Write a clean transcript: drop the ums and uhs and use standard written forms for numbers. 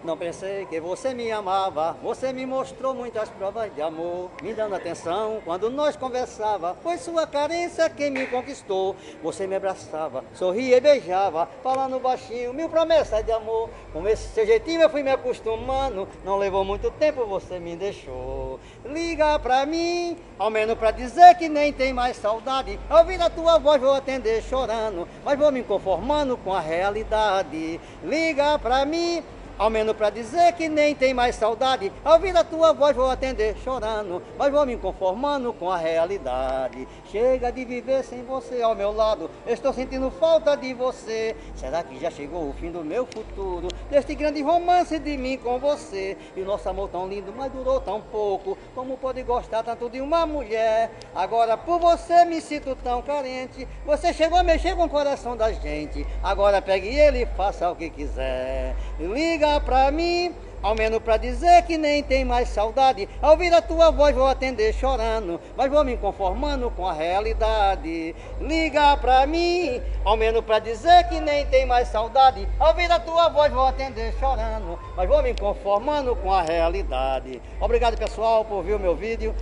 Não pensei que você me amava, você me mostrou muitas provas de amor, me dando atenção quando nós conversava, foi sua carência quem me conquistou. Você me abraçava, sorria e beijava, falando baixinho, mil promessas de amor. Com esse seu jeitinho eu fui me acostumando, não levou muito tempo, você me deixou. Liga pra mim, ao menos pra dizer que nem tem mais saudade, ao ouvir a tua voz vou atender chorando, mas vou me conformando com a realidade. Liga pra mim, ao menos pra dizer que nem tem mais saudade, ao ouvir a tua voz vou atender chorando, mas vou me conformando com a realidade. Chega de viver sem você ao meu lado, estou sentindo falta de você. Será que já chegou o fim do meu futuro, deste grande romance de mim com você? E o nosso amor tão lindo, mas durou tão pouco, como pode gostar tanto de uma mulher? Agora por você me sinto tão carente, você chegou a mexer com o coração da gente, agora pegue ele e faça o que quiser. Liga pra mim, ao menos pra dizer que nem tem mais saudade, ao ouvir a tua voz vou atender chorando, mas vou me conformando com a realidade. Liga pra mim, ao menos pra dizer que nem tem mais saudade, ao ouvir a tua voz vou atender chorando, mas vou me conformando com a realidade. Obrigado pessoal por ver o meu vídeo.